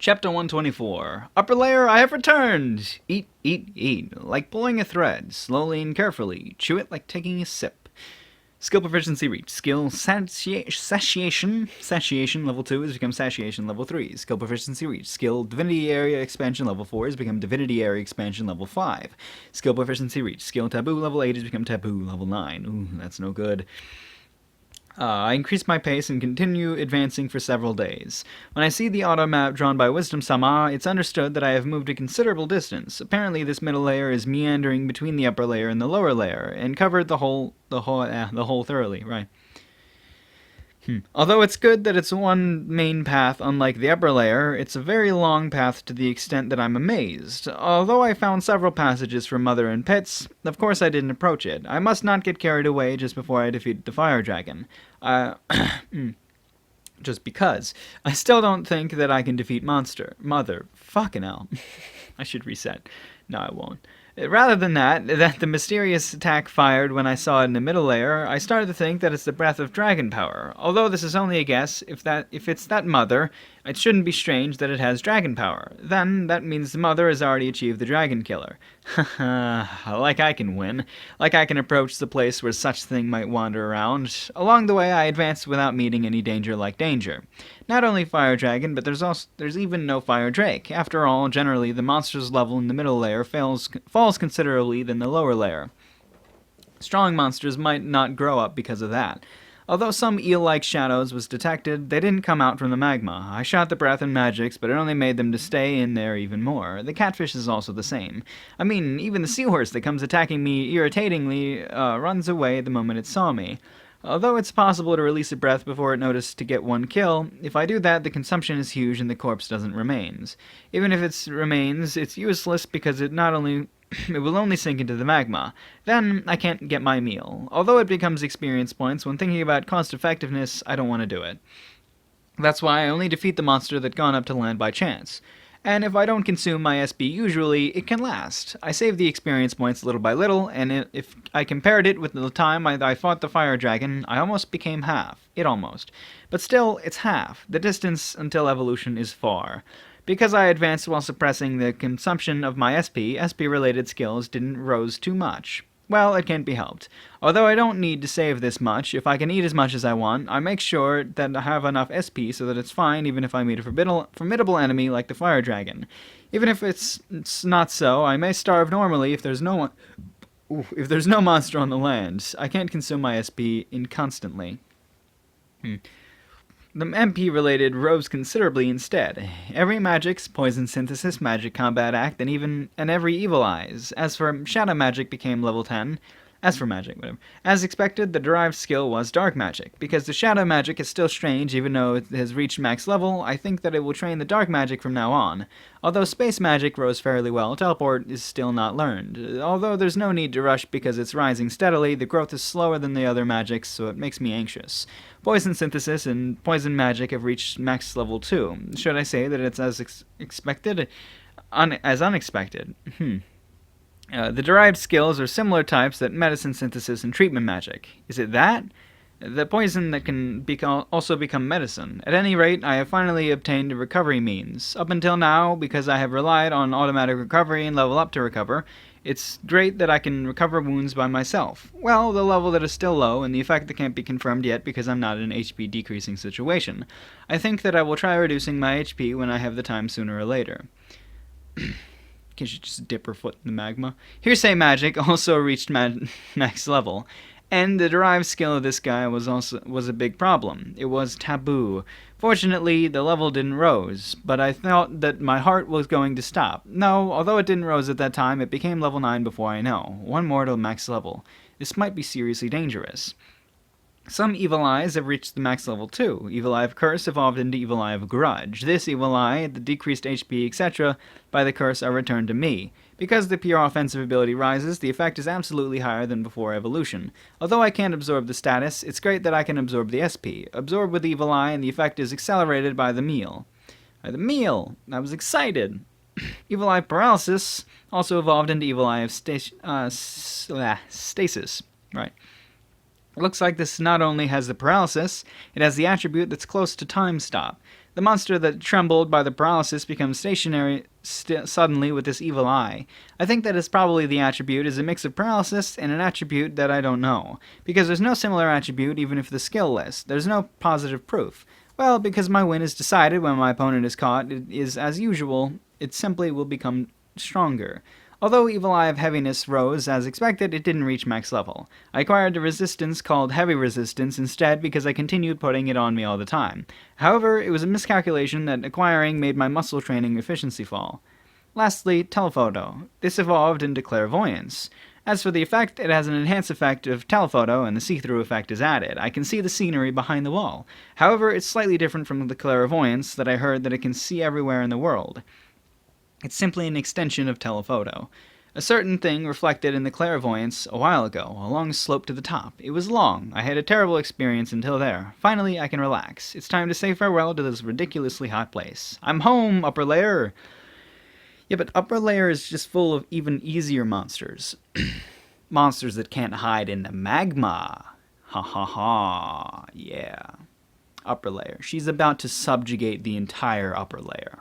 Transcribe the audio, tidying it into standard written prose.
Chapter 124. Upper layer, I have returned! Eat, eat, eat. Like pulling a thread, slowly and carefully. Chew it like taking a sip. Skill proficiency reached. Skill satiation. Satiation level 2 has become satiation level 3. Skill proficiency reached. Skill divinity area expansion level 4 has become divinity area expansion level 5. Skill proficiency reached. Skill taboo level 8 has become taboo level 9. Ooh, that's no good. I increase my pace and continue advancing for several days. When I see the auto map drawn by Wisdom-sama, it's understood that I have moved a considerable distance. Apparently, this middle layer is meandering between the upper layer and the lower layer, and covered the whole thoroughly. Right. Although it's good that it's one main path unlike the upper layer, it's a very long path to the extent that I'm amazed. Although I found several passages for Mother and Pits, of course I didn't approach it. I must not get carried away just before I defeat the fire dragon. Just because. I still don't think that I can defeat Mother. Fucking hell. I should reset. No, I won't. Rather than that the mysterious attack fired when I saw it in the middle layer, I started to think that it's the breath of dragon power. Although this is only a guess, if it's that Mother, it shouldn't be strange that it has dragon power. Then, that means the Mother has already achieved the dragon killer. Haha, like I can win. Like I can approach the place where such thing might wander around. Along the way, I advanced without meeting any danger like danger. Not only fire dragon, but there's even no fire drake. After all, generally, the monster's level in the middle layer falls considerably than the lower layer. Strong monsters might not grow up because of that. Although some eel-like shadows was detected, they didn't come out from the magma. I shot the breath and magics, but it only made them to stay in there even more. The catfish is also the same. I mean, even the seahorse that comes attacking me irritatingly runs away the moment it saw me. Although it's possible to release a breath before it noticed to get one kill, if I do that, the consumption is huge and the corpse doesn't remain. Even if it remains, it's useless because it will only sink into the magma. Then, I can't get my meal. Although it becomes experience points, when thinking about cost effectiveness, I don't want to do it. That's why I only defeat the monster that gone up to land by chance. And if I don't consume my SP usually, it can last. I save the experience points little by little, and if I compared it with the time I fought the fire dragon, I almost became half. Almost. But still, it's half. The distance until evolution is far. Because I advanced while suppressing the consumption of my SP-related skills didn't rose too much. Well, it can't be helped. Although I don't need to save this much, if I can eat as much as I want, I make sure that I have enough SP so that it's fine even if I meet a formidable enemy like the fire dragon. Even if it's not so, I may starve normally if there's no monster on the land. I can't consume my SP inconstantly. The MP-related rose considerably instead. Every magic's poison synthesis, magic combat act, and every evil eyes. As for shadow magic became level 10. As expected, the derived skill was dark magic. Because the shadow magic is still strange even though it has reached max level, I think that it will train the dark magic from now on. Although space magic rose fairly well, teleport is still not learned. Although there's no need to rush because it's rising steadily, the growth is slower than the other magics, so it makes me anxious. Poison synthesis and poison magic have reached max level 2. Should I say that it's as expected? As unexpected. The derived skills are similar types that medicine synthesis and treatment magic. Is it that? The poison that can also become medicine. At any rate, I have finally obtained a recovery means. Up until now, because I have relied on automatic recovery and level up to recover, it's great that I can recover wounds by myself. Well, the level that is still low, and the effect that can't be confirmed yet because I'm not in an HP decreasing situation. I think that I will try reducing my HP when I have the time sooner or later. Can she just dip her foot in the magma? Hearsay magic also reached max level, and the derived skill of this guy was a big problem. It was taboo. Fortunately, the level didn't rose, but I thought that my heart was going to stop. No, although it didn't rose at that time, it became level 9 before I know. One more to max level. This might be seriously dangerous. Some Evil Eyes have reached the max level too. Evil Eye of Curse evolved into Evil Eye of Grudge. This Evil Eye, the decreased HP, etc. by the curse are returned to me. Because the pure offensive ability rises, the effect is absolutely higher than before evolution. Although I can't absorb the status, it's great that I can absorb the SP. Absorb with Evil Eye and the effect is accelerated by the meal. By the meal! I was excited! Evil Eye Paralysis also evolved into Evil Eye of Stasis. Right. It looks like this not only has the paralysis, it has the attribute that's close to time stop. The monster that trembled by the paralysis becomes stationary suddenly with this evil eye. I think that is probably the attribute is a mix of paralysis and an attribute that I don't know. Because there's no similar attribute even if the skill list. There's no positive proof. Well, because my win is decided when my opponent is caught, it is as usual, it simply will become stronger. Although Evil Eye of Heaviness rose as expected, it didn't reach max level. I acquired a resistance called Heavy Resistance instead because I continued putting it on me all the time. However, it was a miscalculation that acquiring made my muscle training efficiency fall. Lastly, Telephoto. This evolved into Clairvoyance. As for the effect, it has an enhanced effect of telephoto, and the see-through effect is added. I can see the scenery behind the wall. However, it's slightly different from the clairvoyance that I heard that it can see everywhere in the world. It's simply an extension of telephoto. A certain thing reflected in the clairvoyance a while ago, a long slope to the top. It was long. I had a terrible experience until there. Finally, I can relax. It's time to say farewell to this ridiculously hot place. I'm home, upper layer! Yeah, but upper layer is just full of even easier monsters. Monsters that can't hide in the magma. Ha ha ha. Yeah. Upper layer. She's about to subjugate the entire upper layer.